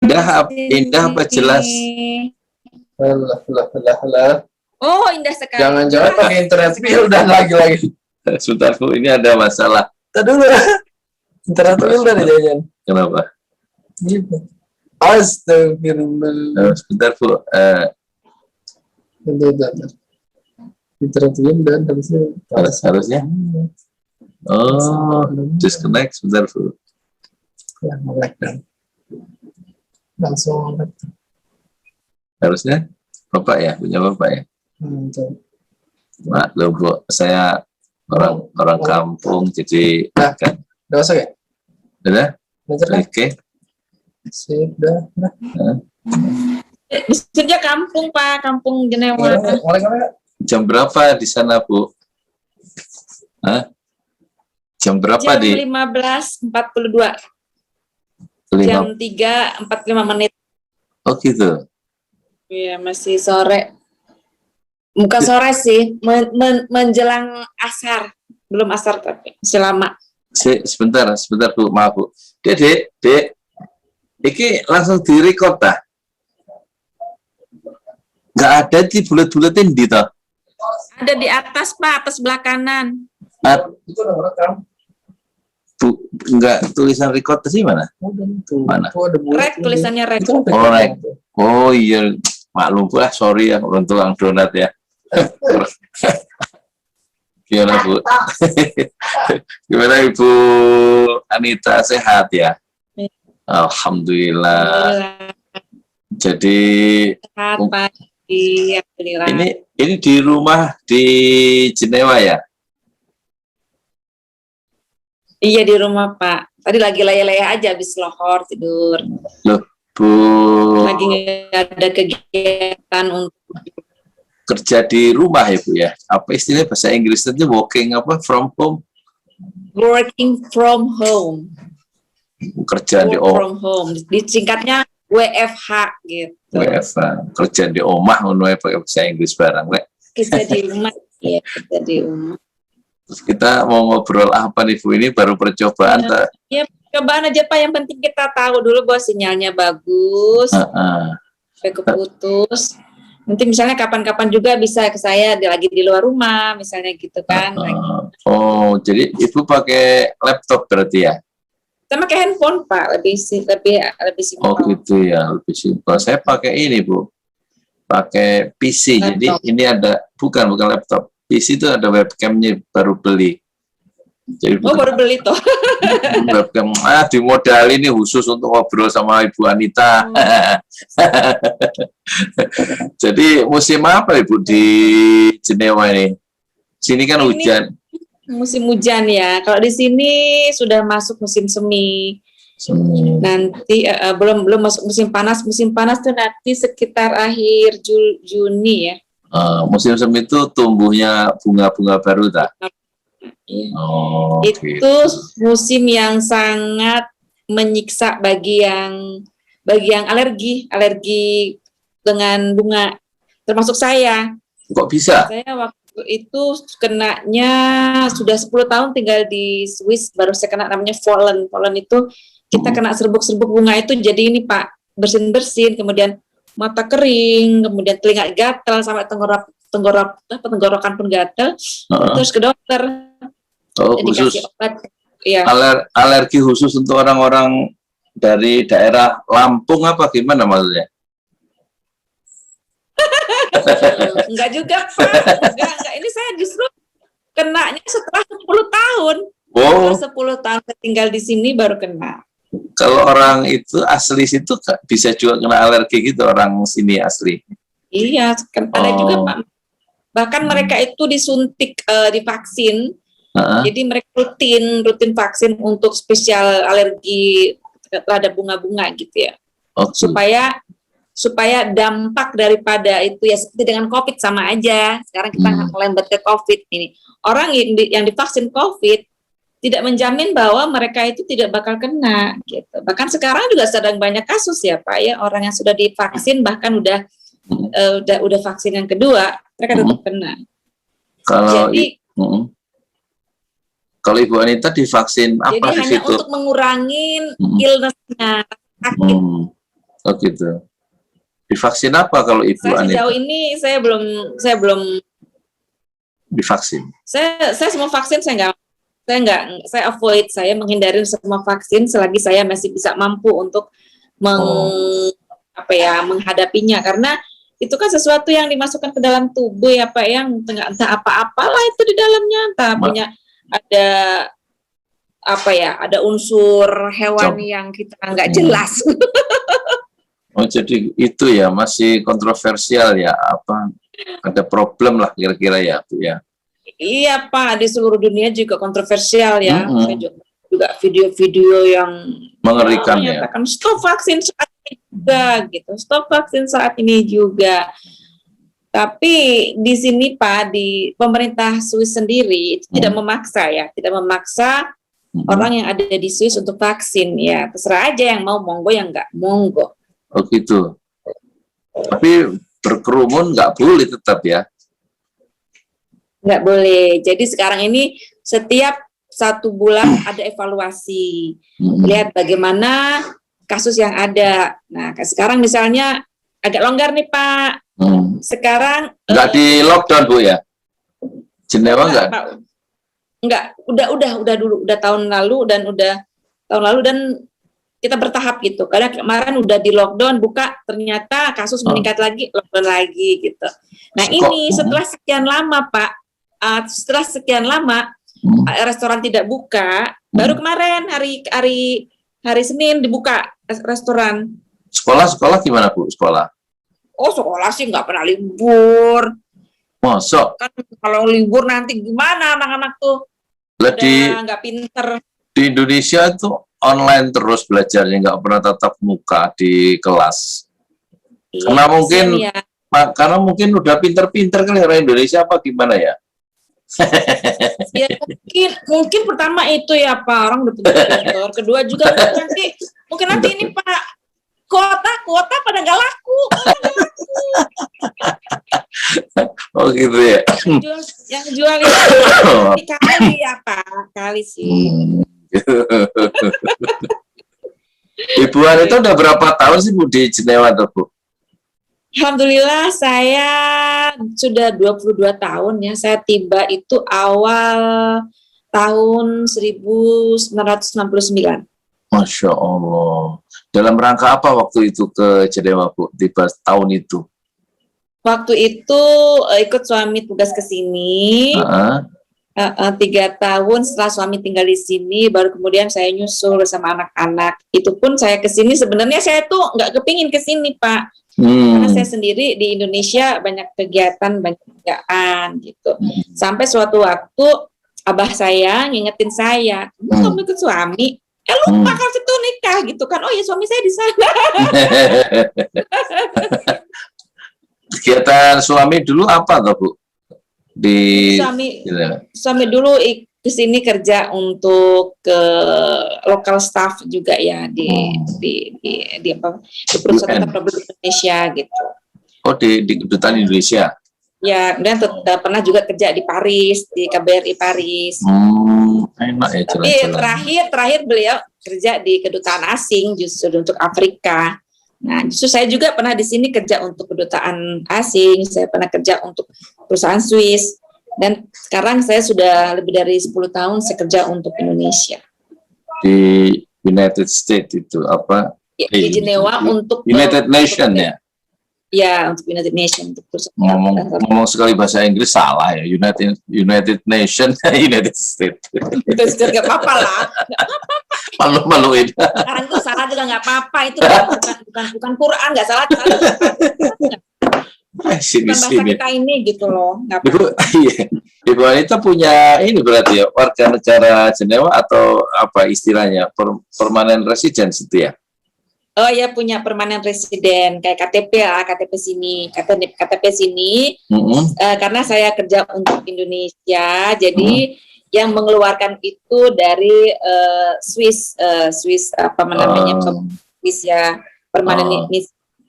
Indah apa jelas? Lah. Oh, indah sekali. Jangan-jangan pakai internet real dan lagi. Sebentar Bu, ini ada masalah. Tadi dulu. Internet real dari jajan. Kenapa? Gitu. Astagfirullah. Sebentar Bu. Internet real dan harusnya. Oh, disconnect sebentar Bu. Ya, langsung harusnya Bapak ya, punya Bapak ya. Maklum Bu, saya orang kampung jadi kan. Udah masuk ya? Udah? Oke. Sip, udah. Maksudnya kampung Pak, kampung Jenewa. Jam berapa di sana Bu? Hah? Jam berapa jam di? 15.42. Jam 3.45 menit. Oh gitu. Iya, masih sore. Bukan sore sih, menjelang asar. Belum asar tapi masih lama. Sebentar Bu, maaf Bu. Dek. Iki langsung di-record dah. Nggak ada di bulet-buletin di toh. Ada di atas Pak, atas sebelah kanan. Itu udah merekam. Bu, enggak tulisan record sih mana? Mana? Rek, tulisannya rek. Oh, rek. Oh iya, maklum lah, sorry ya untuk tukang donat ya. Gimana Bu? Gimana Ibu Anita, sehat ya? Alhamdulillah. Jadi Sehat Pak. Alhamdulillah. Ini di rumah di Jenewa ya? Iya di rumah Pak. Tadi lagi layah-layah aja habis lohor tidur. Loh Bu. Lagi nggak ada kegiatan untuk kerja di rumah ya Bu ya? Apa istilahnya bahasa Inggrisnya working apa from home? Working from home. Kerja di from home. Disingkatnya WFH gitu. WFH. Kerja di omah ngono pakai bahasa Inggris barang lek. Kerja di rumah. Iya, kerja di rumah. Terus kita mau ngobrol apa nih Bu? Ini baru percobaan tak? Ya, percobaan aja Pak. Yang penting kita tahu dulu bahwa sinyalnya bagus. Sampai keputus. Nanti misalnya kapan-kapan juga bisa ke saya lagi di luar rumah, misalnya gitu kan. Oh, jadi Ibu pakai laptop berarti ya? Kita pakai handphone Pak, lebih simpel. Oh gitu ya, lebih simpel. Saya pakai ini Bu, pakai PC. Laptop. Jadi ini ada bukan laptop. PC itu ada webcamnya, baru beli. Jadi baru beli toh. Webcam dimodal ini khusus untuk ngobrol sama Ibu Anita. Jadi musim apa Ibu di Jenewa ini? Sini kan hujan. Musim hujan ya. Kalau di sini sudah masuk musim semi. Nanti belum masuk musim panas. Musim panas tuh nanti sekitar akhir Juni ya. Musim semi itu tumbuhnya bunga-bunga baru tak? Iya. Itu musim yang sangat menyiksa bagi yang alergi dengan bunga, termasuk saya. Kok bisa? Saya waktu itu kenanya sudah 10 tahun tinggal di Swiss, baru saya kena namanya pollen. Pollen itu kita kena serbuk-serbuk bunga itu jadi ini Pak, bersin-bersin, kemudian mata kering, kemudian telinga gatal sampai tenggorokan pun gatal. Terus ke dokter. Jadi khusus kasih obat. Ya. Alergi khusus untuk orang-orang dari daerah Lampung apa gimana maksudnya? Enggak juga Pak. Enggak. Ini saya justru kenanya setelah 10 tahun. Oh. Setelah 10 tahun tinggal di sini baru kena. Kalau orang itu asli situ bisa juga kena alergi gitu, orang sini asli. Iya, ada juga Pak. Bahkan mereka itu disuntik, divaksin. Jadi mereka rutin vaksin untuk spesial alergi terhadap bunga-bunga gitu ya. Supaya dampak daripada itu ya seperti dengan COVID sama aja. Sekarang kita melembat ke COVID ini. Orang yang divaksin COVID tidak menjamin bahwa mereka itu tidak bakal kena gitu. Bahkan sekarang juga sedang banyak kasus ya Pak ya, orang yang sudah divaksin bahkan udah vaksin yang kedua mereka tetap kena. Kalau Ibu Anita divaksin apa di situ? Jadi hanya untuk mengurangi illness-nya, sakit. Oh gitu. Divaksin apa kalau Ibu Saya Anita? sejauh ini saya belum Divaksin. saya semua vaksin saya avoid, saya menghindari semua vaksin selagi saya masih bisa mampu untuk menghadapinya, karena itu kan sesuatu yang dimasukkan ke dalam tubuh ya Pak, yang entah apa-apalah itu di dalamnya, entah punya ada unsur hewani yang kita nggak jelas. Oh jadi itu ya masih kontroversial ya, apa ada problem lah kira-kira ya Bu ya. Iya Pak, di seluruh dunia juga kontroversial ya. Saya juga video-video yang mengerikan ya. Stop vaksin saat ini juga gitu, stop vaksin saat ini juga. Tapi di sini Pak, di pemerintah Swiss sendiri itu tidak memaksa ya, tidak memaksa orang yang ada di Swiss untuk vaksin ya. Terserah aja, yang mau monggo, yang nggak monggo. Oh gitu. Tapi berkerumun nggak boleh tetap ya. Nggak boleh. Jadi sekarang ini setiap 1 bulan ada evaluasi, lihat bagaimana kasus yang ada. Nah, sekarang misalnya agak longgar nih Pak. Sekarang nggak di lockdown Bu ya? Jenewa nggak? Nggak, udah dulu, udah tahun lalu dan kita bertahap gitu. Karena kemarin udah di lockdown, buka ternyata kasus meningkat lagi, lockdown lagi gitu. Nah ini setelah sekian lama Pak, setelah sekian lama restoran tidak buka, baru kemarin hari Senin dibuka restoran. Sekolah gimana Bu? Sekolah? Oh sekolah sih nggak pernah libur. Masuk. Kan kalau libur nanti gimana anak-anak tuh? Nggak pinter. Di Indonesia tuh online terus belajarnya, nggak pernah tatap muka di kelas. Iya, karena mungkin udah pinter-pinter kali orang Indonesia apa gimana ya? Ya mungkin pertama itu ya Pak, orang udah pinter. Kedua juga mungkin nanti ini Pak, kuota pada nggak laku. Oh gitu ya. Yang jual itu dikali ya Pak, kali sih. Ibu Anita udah berapa tahun sih Bu di Jenewa tuh Bu? Alhamdulillah saya sudah 22 tahun ya. Saya tiba itu awal tahun 1969. Masya Allah. Dalam rangka apa waktu itu ke Jenewa Bu? Tiba tahun itu? Waktu itu ikut suami tugas ke sini. 3 tahun setelah suami tinggal di sini, baru kemudian saya nyusul sama anak-anak. Itu pun saya ke sini sebenarnya saya tuh nggak kepingin ke sini Pak, karena saya sendiri di Indonesia banyak kegiatan, banyak kerjaan gitu. Sampai suatu waktu abah saya ngingetin saya, kamu ikut suami, lupa kalau situ nikah gitu kan. Oh ya suami saya di sana. Kegiatan suami dulu apa tuh Bu? Suami dulu ke sini kerja untuk ke lokal staff juga ya di perusahaan Republik Indonesia gitu. Oh di kedutaan Indonesia. Ya, dan pernah juga kerja di Paris, di KBRI Paris. Enak ya jalan-jalan. Terakhir beliau kerja di kedutaan asing justru untuk Afrika. Nah, justru saya juga pernah di sini kerja untuk kedutaan asing, saya pernah kerja untuk perusahaan Swiss, dan sekarang saya sudah lebih dari 10 tahun saya kerja untuk Indonesia. Di United States itu apa? Ya, di Jenewa untuk United Nation ya? Ya, untuk United Nation, untuk perusahaan. Ngomong sekali bahasa Inggris salah ya, United Nation, United States. Itu sudah nggak apa-apa lah. Malu-maluin. Sekarang itu salah juga nggak apa-apa, itu bukan Quran, nggak salah. Sini. Bahasa kita ini gitu loh. Ibu Anita punya ini berarti ya, warga negara Jenewa atau apa istilahnya, permanent residence itu ya? Oh ya, punya permanent resident kayak KTP lah, KTP sini, karena saya kerja untuk Indonesia, jadi yang mengeluarkan itu dari Swiss apa namanya, Swiss ya, permanent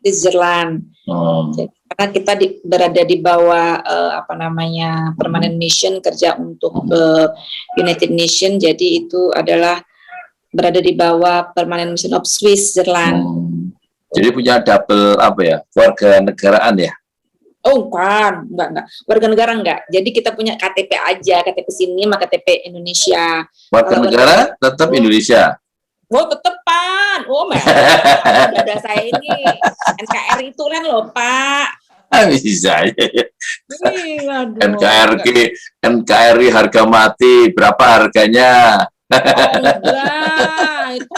Switzerland. Jadi, karena kita berada di bawah permanent mission, kerja untuk United Nation, jadi itu adalah berada di bawah permanent mission of Switzerland. Jadi punya double apa ya? Warga negaraan ya? Oh, bukan, enggak. Warga negara enggak. Jadi kita punya KTP aja, KTP sini sama KTP Indonesia. Warga Kalau negara tetap Indonesia. Oh, tetepan. Oh, ada saya ini NKRI itu kan loh, Pak. Bisa ya. Ih, aduh. NKRI harga mati, berapa harganya? Oh, enggak, itu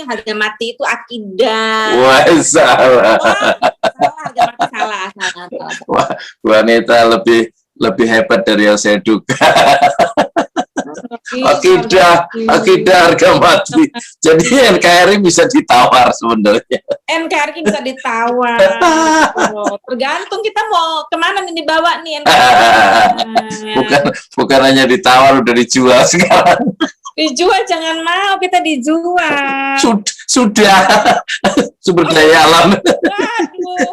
harga mati itu akidah. Wah, salah. Salah, harga mati salah. Wah, wanita lebih hebat dari yang saya duga. Akidah harga mati. Jadi NKRI bisa ditawar sebenarnya. NKRI bisa ditawar. Tergantung kita mau kemana nih dibawa nih NKRI. Bukan hanya ditawar, udah dijual sekarang. Dijual, jangan mau kita dijual. Sudah. Sumber daya alam. Waduh.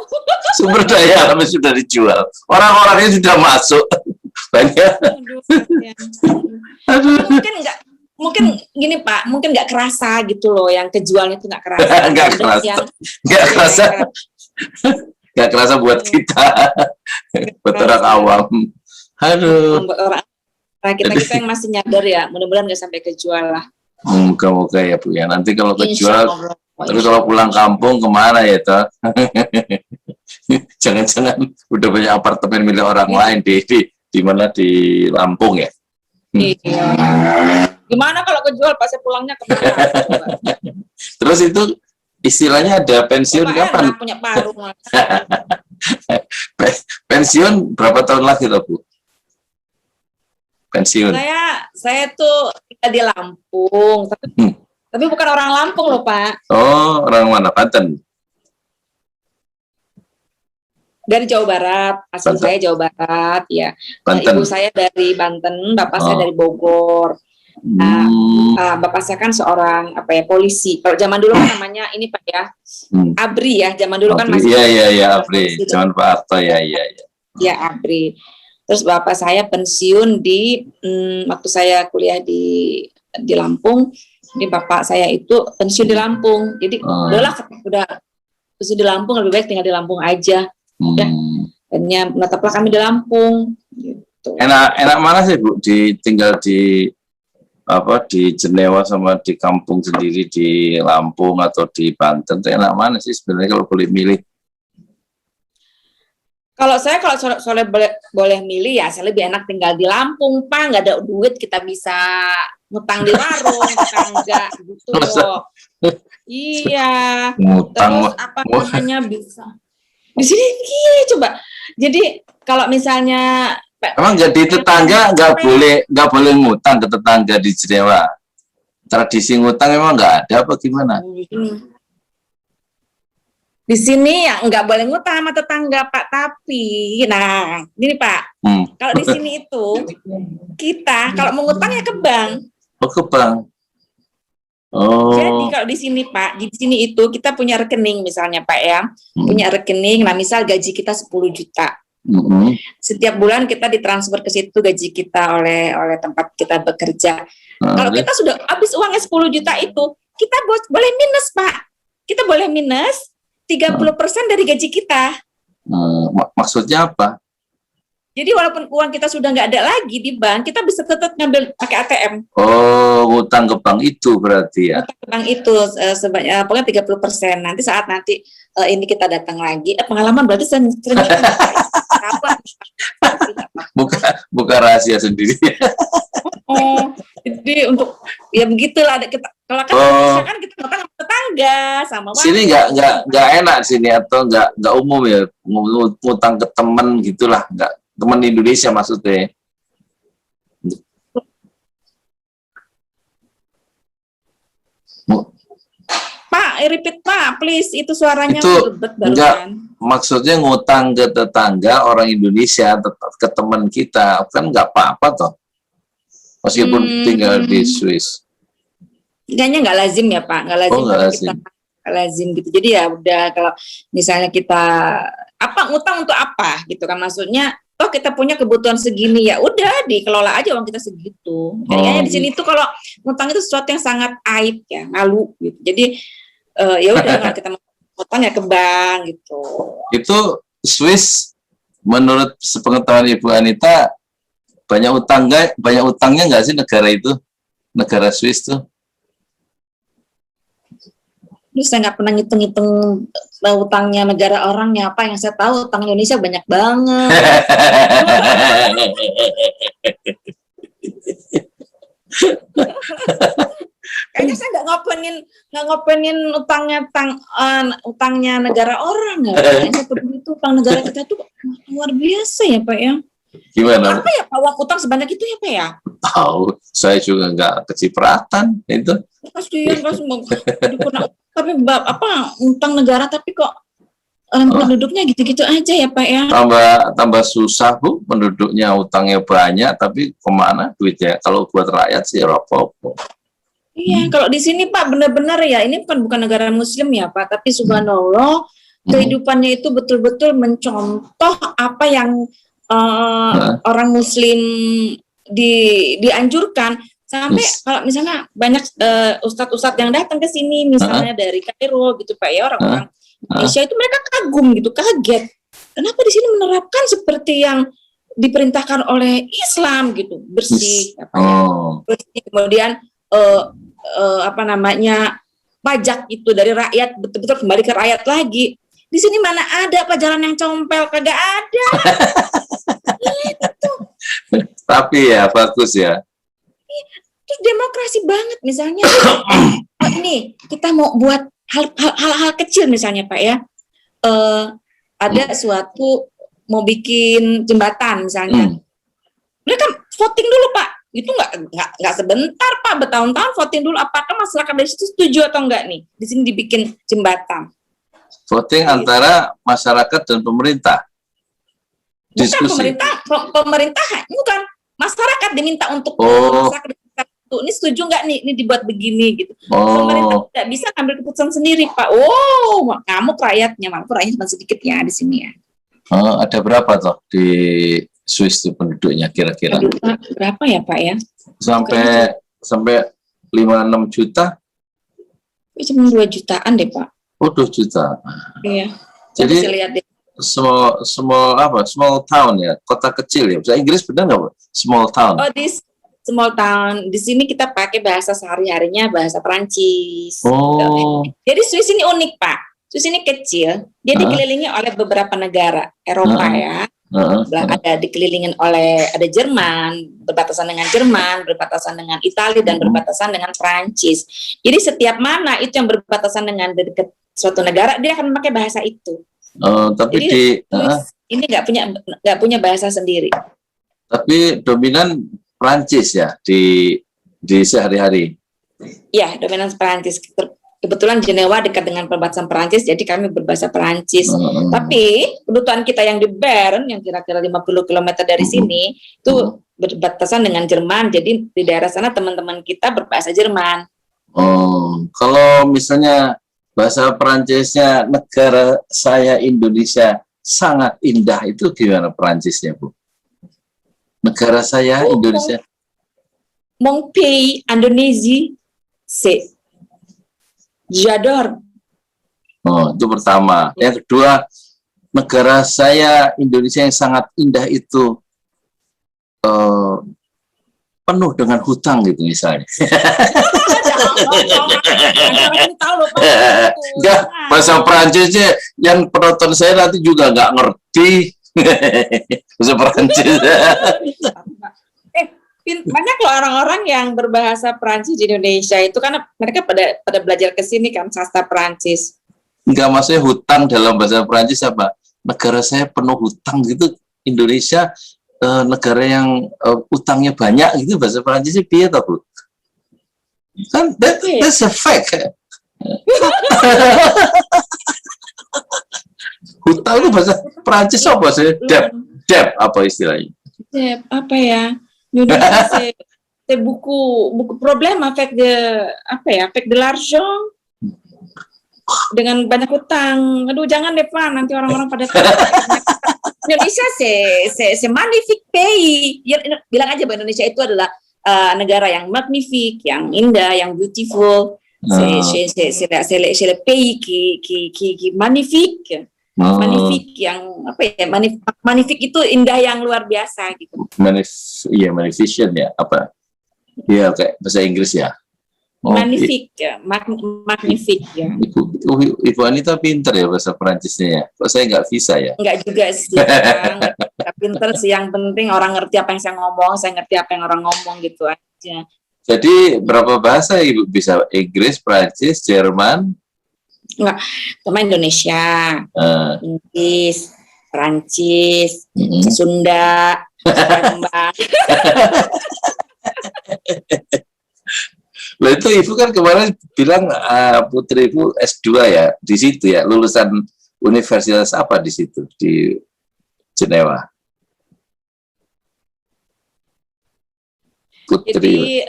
Sumber daya alam sudah dijual. Orang-orangnya sudah masuk. Banyak. Mungkin gini Pak, mungkin nggak kerasa gitu loh, yang kejualnya itu nggak kerasa. Nggak kerasa buat kita, buat orang awam. Aduh. Kita yang masih nyadar ya, mudah-mudahan nggak sampai kejual lah. Moga-moga ya Bu ya. Nanti kalau kejual, tapi kalau pulang kampung kemana ya toh? Jangan-jangan udah banyak apartemen milik orang lain di mana di Lampung ya? Iya. Gimana kalau kejual pas pulangnya kemana? Terus itu istilahnya ada pensiun kapan? Punya parung. Pensiun berapa tahun lagi toh Bu? Pensiun. Saya tuh tinggal di Lampung, tapi bukan orang Lampung loh Pak. Oh, orang mana? Banten. Dari Jawa Barat, asal saya Jawa Barat, ya. Banten. Ibu saya dari Banten, bapak saya dari Bogor. Bapak saya kan seorang polisi. Kalau zaman dulu kan namanya ini Pak ya, ABRI ya. Zaman dulu kan masih. Iya ABRI. Zaman Pak Harto ya. Ya ABRI. Terus bapak saya pensiun di waktu saya kuliah di Lampung. Jadi bapak saya itu pensiun di Lampung. Jadi udah pensiun di Lampung, lebih baik tinggal di Lampung aja. Ya, akhirnya menetaplah kami di Lampung. Gitu. Enak mana sih Bu? Tinggal di Jenewa sama di kampung sendiri di Lampung atau di Banten? Enak mana sih sebenarnya kalau boleh milih? Kalau soalnya boleh milih ya, saya lebih enak tinggal di Lampung, Pak. Nggak ada duit, kita bisa ngutang di warung, tetangga gitu loh. Iya. Terus namanya bisa. Di sini gini coba. Jadi kalau misalnya emang jadi tetangga nggak boleh ngutang ke tetangga di Jenewa. Tradisi ngutang emang nggak ada apa gimana? Di sini ya nggak boleh ngutang sama tetangga Pak, tapi nah ini Pak, kalau di sini itu kita kalau mau ngutang ya ke bank. Oh, ke bank. Oh. Jadi kalau di sini Pak, di sini itu kita punya rekening misalnya Pak ya, punya rekening. Nah misal gaji kita 10 juta, setiap bulan kita ditransfer ke situ gaji kita oleh tempat kita bekerja. Kalau kita sudah habis uangnya 10 juta itu, kita boleh minus Pak. Kita boleh minus 30% dari gaji kita. Maksudnya apa? Jadi walaupun uang kita sudah nggak ada lagi di bank, kita bisa tetap ngambil pakai ATM. Oh, ngutang ke bank itu berarti ya? Ngutang ke bank itu sebanyak pokoknya 30%. Nanti saat ini kita datang lagi, pengalaman berarti sering buka rahasia sendiri. Jadi untuk ya begitulah kita kalau kan misalkan kita ngutang sama tetangga sama sini nggak enak sini atau nggak umum ya ngutang ke teman gitulah, nggak teman Indonesia maksudnya. Pak, repeat Pak, please, itu suaranya itu enggak, maksudnya ngutang ke tetangga orang Indonesia ke teman kita kan nggak apa-apa toh, meskipun tinggal di Swiss. Kayaknya nggak lazim ya Pak, nggak lazim. Nggak lazim gitu. Jadi ya udah kalau misalnya kita ngutang untuk apa gitu kan, maksudnya toh kita punya kebutuhan segini ya udah dikelola aja uang kita segitu. Kayaknya di sini tuh kalau ngutang itu sesuatu yang sangat aib ya, malu gitu. Jadi ya udah kalau kita Utangnya ke bank gitu. Itu Swiss menurut sepengetahuan Ibu Anita banyak utangnya nggak sih negara Swiss tuh? Terus saya nggak pernah ngitung-ngitung utangnya negara orangnya apa. Yang saya tahu utang Indonesia banyak banget. Kayaknya saya nggak ngopenin utangnya negara orang ya. Kayaknya peduli itu utang negara kita tuh luar biasa ya Pak ya. Gimana? Apa ya Pak, uang utang sebanyak itu ya Pak ya? Tahu, saya juga nggak kecipratan itu. Kasihan tapi utang negara tapi kok penduduknya gitu-gitu aja ya Pak ya. Tambah susah Bu, penduduknya utangnya banyak tapi kemana duitnya? Kalau buat rakyat sih apa-apa. Iya, kalau di sini Pak benar-benar ya, ini bukan negara Muslim ya Pak, tapi subhanallah kehidupannya itu betul-betul mencontoh apa yang orang Muslim dianjurkan. Sampai kalau misalnya banyak ustadz-ustadz yang datang ke sini, misalnya dari Kairo gitu Pak ya, orang-orang Indonesia itu mereka kagum gitu, kaget. Kenapa di sini menerapkan seperti yang diperintahkan oleh Islam gitu, bersih, bersih, kemudian pajak itu dari rakyat betul-betul kembali ke rakyat lagi. Di sini mana ada jalan yang compel, kagak ada. Gitu. Tapi ya bagus ya. Terus demokrasi banget misalnya. Ini kita mau buat hal-hal kecil misalnya Pak ya. Ada suatu mau bikin jembatan misalnya. Mereka voting dulu Pak. Itu nggak sebentar Pak, bertahun-tahun voting dulu apakah masyarakat dari situ setuju atau enggak nih di sini dibikin jembatan. Voting antara masyarakat dan pemerintah. Bukan pemerintah bukan, masyarakat diminta untuk masyarakat ini setuju nggak nih ini dibuat begini gitu. Pemerintah tidak bisa ambil keputusan sendiri Pak. Kamu rakyatnya, malah rakyatnya cuma sedikit ya di sini ya. Ada berapa toh di Swiss itu penduduknya kira-kira? Berapa ya Pak ya? Sampai 5-6 juta? Cuma 2 jutaan deh Pak. 2 juta. Iya. Jadi lihat deh. small town ya, kota kecil ya. Bahasa Inggris benar nggak Bu? Small town. Di small town. Di sini kita pakai bahasa sehari-harinya bahasa Perancis. Jadi Swiss ini unik Pak. Swiss ini kecil. Dia dikelilingi oleh beberapa negara Eropa ya. Ada dikelilingin oleh ada Jerman, berbatasan dengan Jerman, berbatasan dengan Italia dan berbatasan dengan Prancis. Jadi setiap mana itu yang berbatasan dengan dekat suatu negara dia akan memakai bahasa itu. Tapi jadi, ini nggak punya bahasa sendiri. Tapi dominan Prancis ya di sehari-hari. Ya, dominan Prancis. Kebetulan Jenewa dekat dengan perbatasan Perancis, jadi kami berbahasa Perancis. Tapi kedutaan kita yang di Bern, yang kira-kira 50 km dari sini, itu berbatasan dengan Jerman. Jadi di daerah sana teman-teman kita berbahasa Jerman. Kalau misalnya bahasa Perancisnya negara saya Indonesia sangat indah, itu gimana Perancisnya Bu? Negara saya Indonesia. Mon pays Indonésie, c'est J'adore. Itu pertama. Yang kedua, negara saya Indonesia yang sangat indah itu penuh dengan hutang gitu misalnya. Enggak, bahasa Perancisnya yang penonton saya nanti juga nggak ngerti bahasa Perancis. Banyak loh orang-orang yang berbahasa Prancis di Indonesia itu karena mereka pada belajar ke sini kan sastra Prancis. Enggak, maksudnya hutang dalam bahasa Prancis apa? Negara saya penuh hutang gitu. Indonesia negara yang utangnya banyak gitu, bahasa Prancisnya piye toh Bu? Kan that's a fact. Hutang itu bahasa Prancis apa sih? Debt apa istilahnya? Debt apa ya? C'est beaucoup problème avec de l'argent, dengan banyak hutang. Aduh jangan deh Pak, nanti orang-orang pada Indonesia c'est magnifique pays. Bilang aja bahwa Indonesia itu adalah negara yang magnifique, yang indah, yang beautiful. C'est le pays qui magnifique. Magnifique yang apa ya? Magnifique itu indah yang luar biasa gitu. Iya, magnificent ya, apa? Iya, kayak bahasa Inggris ya. Magnifique, ya. Magnifique ya. Ibu Anita pinter ya bahasa Perancisnya ya. Kok saya nggak bisa ya? Enggak juga sih, nggak pinter sih. Yang penting orang ngerti apa yang saya ngomong, saya ngerti apa yang orang ngomong gitu aja. Jadi berapa bahasa Ibu bisa? Inggris, Perancis, Jerman? Enggak, sama Indonesia, Inggris, Perancis, Sunda, Palembang. Loh, itu Ibu kan kemarin bilang putri Ibu S2 ya di situ ya, lulusan universitas apa di situ di Jenewa? Putri. Jadi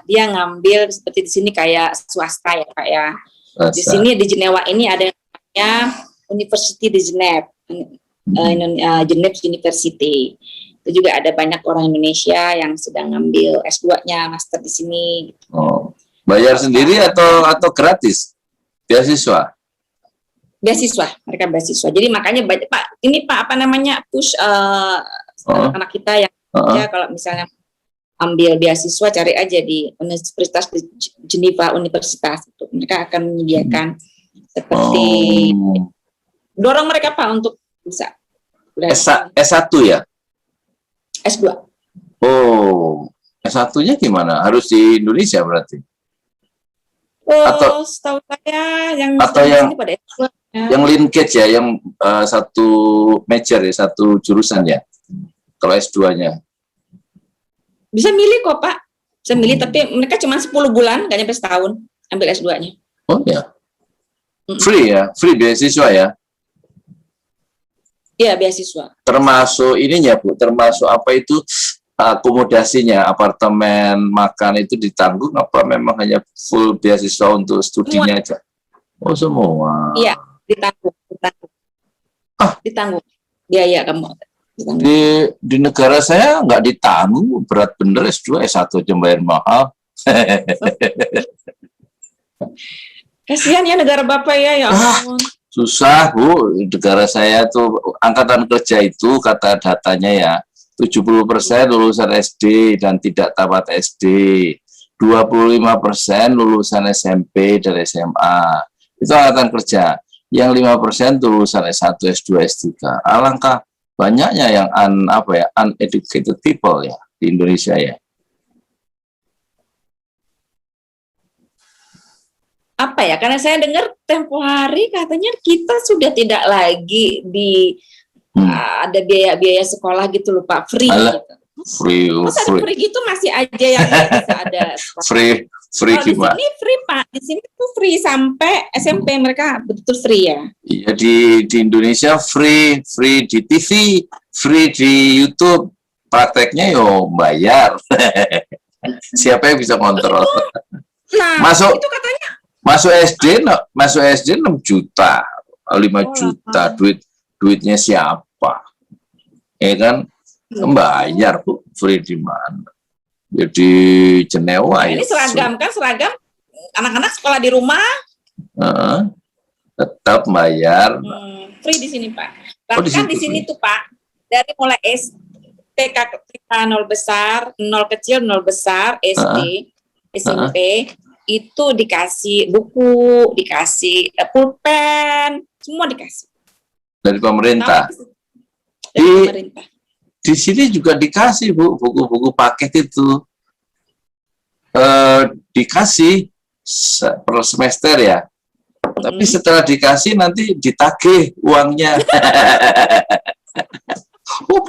dia ngambil seperti di sini kayak swasta ya Pak ya. Di sini di Jenewa ini ada yang namanya University de Genève, Genève University. Itu juga ada banyak orang Indonesia yang sedang ngambil S2-nya, master di sini. Oh, bayar sendiri atau gratis? Beasiswa? Beasiswa, mereka beasiswa. Jadi makanya banyak Pak, ini Pak apa namanya push anak-anak kita yang ya kalau misalnya ambil beasiswa, cari aja di Universitas di Geneva Universitas itu, mereka akan menyediakan seperti dorong mereka Pak untuk bisa S1 ya? S2. Oh, S1-nya gimana? Harus di Indonesia berarti? Atau setahu saya yang pada S2 yang linkage ya, yang satu major ya, satu jurusan ya. Kalau S2-nya bisa milih kok Pak, bisa milih, tapi mereka cuma 10 bulan, nggak nyampe setahun ambil S2-nya. Oh ya, free ya, free beasiswa ya? Iya, beasiswa. Termasuk ininya Bu, termasuk apa itu akomodasinya, apartemen, makan itu ditanggung apa memang hanya full beasiswa untuk studinya aja? Oh semua. Iya, ditanggung. Ditanggung biaya kamu. Di negara saya nggak ditanggung, berat bener S2, S1 aja bayar mahal. Kasihan ya negara Bapak ya ampun. Susah Bu, negara saya tuh angkatan kerja itu kata datanya ya 70% lulusan SD dan tidak tamat SD, 25% lulusan SMP dan SMA. Itu angkatan kerja. Yang 5% lulusan S1, S2, S3. Alangkah banyaknya yang uneducated people ya di Indonesia ya. Apa ya? Karena saya dengar tempo hari katanya kita sudah tidak lagi ada biaya sekolah gitu loh Pak, free gitu. Free gitu masih aja yang bisa ada free gimana? Di sini free Pak, di sini tuh free sampai SMP mereka betul free ya. Iya di Indonesia free di TV, free di YouTube, prakteknya yo bayar. Siapa yang bisa kontrol? Nah, masuk itu katanya masuk SD 6 juta, 5 juta duitnya siapa? Ya kan? Bayar Bu, free di mana? Jadi Jenewa ya. Ini seragam kan, seragam anak-anak sekolah di rumah. Tetap bayar. Free di sini Pak. Bahkan di sini tuh Pak, dari mulai TK 0 besar, 0 kecil, 0 besar, SD, SMP, itu dikasih buku, dikasih pulpen, semua dikasih. Dari pemerintah. Di sini juga dikasih Bu, buku-buku paket itu dikasih per semester ya. Tapi setelah dikasih nanti ditagih uangnya. Oh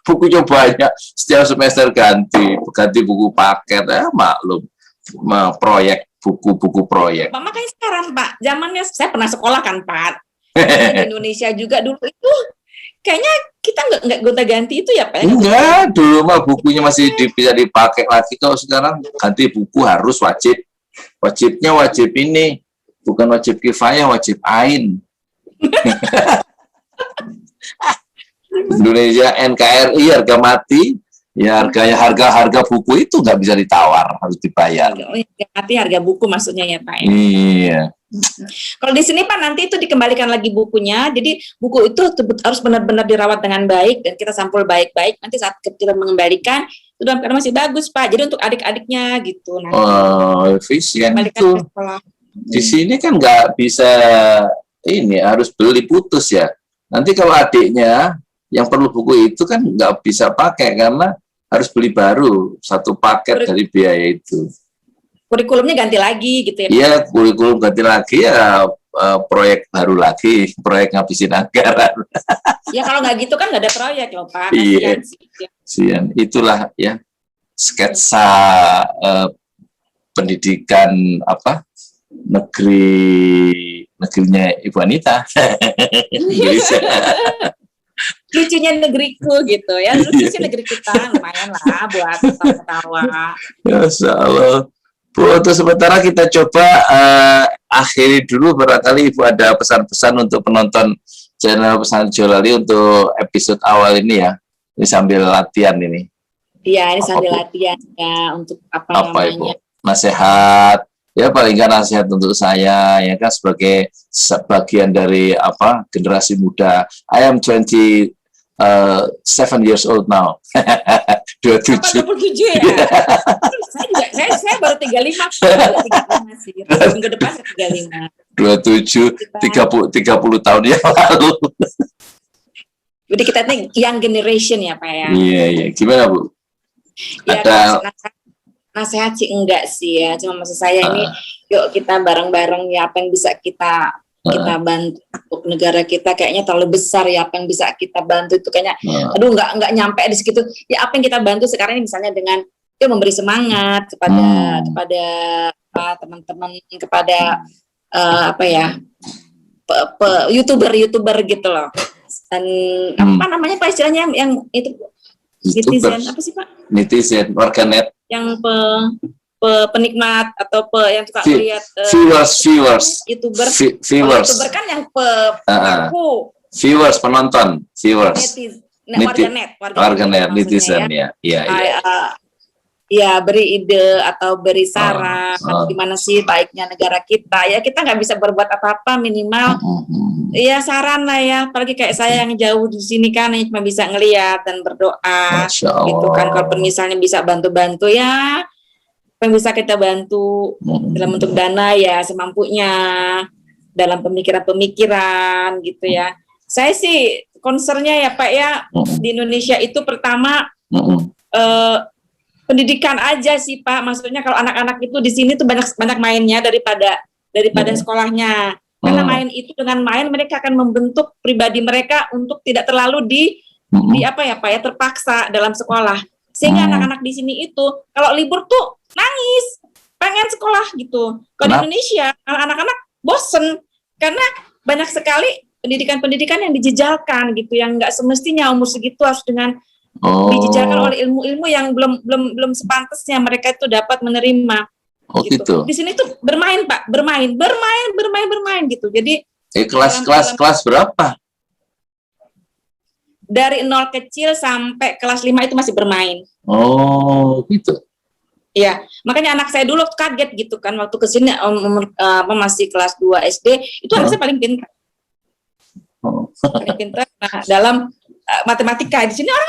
bukunya banyak, setiap semester ganti buku paket ya, maklum proyek buku proyek. Makanya sekarang Pak, zamannya saya pernah sekolah kan Pak. Di Indonesia juga dulu itu kayaknya kita nggak gonta-ganti itu ya Pak? Enggak, dulu mah bukunya masih bisa dipakai lagi. Kalau sekarang ganti buku harus wajib. Wajibnya wajib ini, bukan wajib kifayah, wajib ain. Indonesia NKRI harga mati, Ya harga buku itu nggak bisa ditawar, harus dibayar. Nanti harga buku maksudnya ya Pak ya. Iya. Kalau di sini Pak nanti itu dikembalikan lagi bukunya, jadi buku itu harus benar-benar dirawat dengan baik dan kita sampul baik-baik. Nanti saat kita mengembalikan itu dalam keadaan masih bagus Pak. Jadi untuk adik-adiknya gitu. Nanti efisien kembalikan itu. ke sekolah. Di sini kan nggak bisa ini, harus beli putus ya. Nanti kalau adiknya yang perlu buku itu kan nggak bisa pakai karena harus beli baru satu paket dari biaya itu. Kurikulumnya ganti lagi gitu ya? Iya, kurikulum ganti lagi ya, proyek baru lagi, proyek ngabisin anggaran. Ya kalau nggak gitu kan nggak ada proyek loh Pak. Iya, sian. Itulah ya sketsa pendidikan apa negerinya Ibu Anita. Lucunya negeriku gitu ya, lucunya negeri kita lumayan lah buat ketawa. Masya Allah. Bu, untuk sementara kita coba akhiri dulu, barangkali Ibu ada pesan-pesan untuk penonton channel Pesan Jolali untuk episode awal ini ya. Ini sambil latihan ini. Iya, ini sambil latihan ya untuk apa namanya? Ibu? Nasihat. Ya paling nggak nasihat untuk saya ya kan sebagai sebagian dari apa generasi muda. I am 27 years old now. 27 ya? saya baru 35 sih. Minggu depan saya 35. 27 30 tahun yang lalu. Jadi kita nih young generation ya Pak ya. Iya. Gimana Bu? Ya, ada nasihat sih enggak sih ya, cuma maksud saya ini yuk kita bareng-bareng ya apa yang bisa kita bantu untuk negara kita, kayaknya terlalu besar ya apa yang bisa kita bantu itu kayaknya aduh nggak nyampe di situ ya. Apa yang kita bantu sekarang ini misalnya dengan yuk memberi semangat kepada teman-teman, kepada apa ya youtuber gitu loh, dan apa namanya Pak istilahnya yang itu netizen apa sih Pak? Netizen, warganet. Yang penikmat atau yang suka lihat viewers YouTuber kan yang viewers, penonton, viewers. warganet netizen ya. Ya beri ide atau beri saran gimana sih baiknya negara kita ya. Kita nggak bisa berbuat apa-apa, minimal ya saran lah ya, apalagi kayak saya yang jauh di sini kan yang cuma bisa ngelihat dan berdoa gitu kan. Kalau misalnya bisa bantu-bantu ya apa yang bisa kita bantu dalam bentuk dana ya semampunya, dalam pemikiran-pemikiran gitu ya. Saya sih concernnya ya Pak ya di Indonesia itu pertama pendidikan aja sih Pak, maksudnya kalau anak-anak itu di sini tuh banyak mainnya daripada sekolahnya. Karena main itu dengan main mereka akan membentuk pribadi mereka untuk tidak terlalu di apa ya Pak ya terpaksa dalam sekolah. Sehingga anak-anak di sini itu kalau libur tuh nangis, pengen sekolah gitu. Kalau di Indonesia anak-anak bosen karena banyak sekali pendidikan-pendidikan yang dijejalkan gitu, yang nggak semestinya umur segitu harus dengan dijejalkan oleh ilmu-ilmu yang belum sepantasnya mereka itu dapat menerima. Gitu. Di sini tuh bermain Pak, bermain gitu. Jadi kelas berapa? Dari 0 kecil sampai kelas 5 itu masih bermain. Oh, gitu. Iya, makanya anak saya dulu kaget gitu kan waktu kesini masih kelas 2 SD, itu anak saya paling pintar. Paling pintar dalam matematika. Di sini orang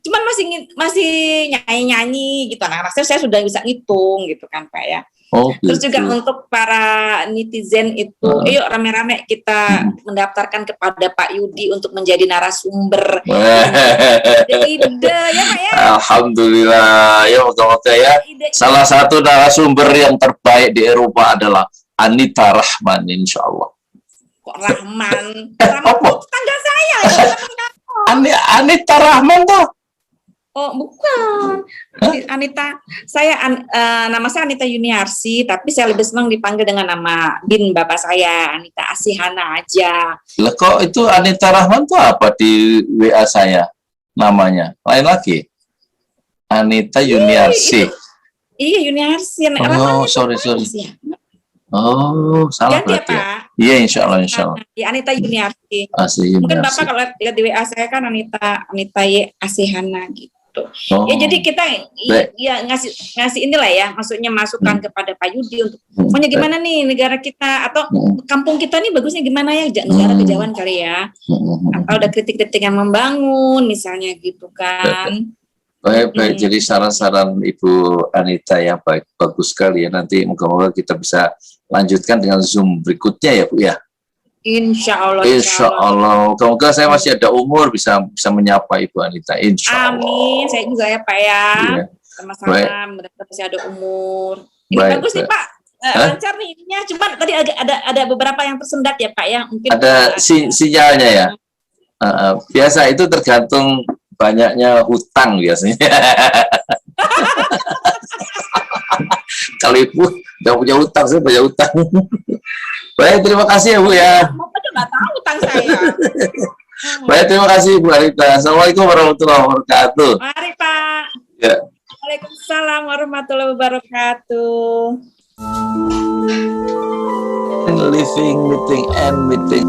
cuman masih nyanyi gitu. Anak-anak saya sudah bisa ngitung gitu kan Pak ya. Terus juga untuk para netizen itu, yuk rame-rame kita mendaftarkan kepada Pak Yudi untuk menjadi narasumber. Ide ya Pak ya. Alhamdulillah ya, moga-moga ya. Salah satu narasumber yang terbaik di Eropa adalah Anita Rahman, insya Allah. Kok Rahman? Rahman tetangga saya. Anita Rahman tuh. Oh bukan, Anita. Nama saya Anita Yuniarsi, tapi saya lebih senang dipanggil dengan nama bin bapak saya, Anita Asihana aja. Lah kok itu Anita Rahman tuh apa di WA saya namanya? Lain lagi? Anita Yuniarsi. Iya Yuniarsi. Oh sorry. Oh, salah Ganti ya berarti ya. Pak. Iya, insya Allah. Ya, Anita Yuniarti. Asli Mungkin Yuniarsi. Bapak kalau lihat di WA saya kan Anita Y Asihana gitu. Oh, Ya jadi kita baik. ya ngasih inilah ya, maksudnya masukan kepada Pak Yudi untuk pokoknya baik. gimana nih negara kita atau kampung kita nih bagusnya gimana ya, negara kejauhan kali ya. Atau ada kritik-kritik yang membangun misalnya gitu kan. Baik. Jadi saran-saran Ibu Anita yang bagus sekali ya. Nanti moga-moga kita bisa lanjutkan dengan Zoom berikutnya ya Bu ya. Insya Allah. Insya Allah. Moga-moga saya masih ada umur bisa menyapa Ibu Anita. Insya Allah. Amin. Saya juga ya Pak ya. Iya. Sama-sama. Mudah-mudahan masih ada umur. Ini Baik, bagus nih Pak. Lancar nih ininya. Cuman tadi ada beberapa yang tersendat ya Pak ya. Mungkin ada sinyalnya ya. Biasa itu tergantung banyaknya hutang biasanya. Kalau Ibu nggak punya hutang, saya punya hutang. Baik, terima kasih ya Bu ya. Bapak tuh nggak tahu hutang saya. Baik, terima kasih Bu Anita. Assalamualaikum warahmatullahi wabarakatuh. Mari Pak. Ya. Waalaikumsalam warahmatullahi wabarakatuh. Living meeting and meeting.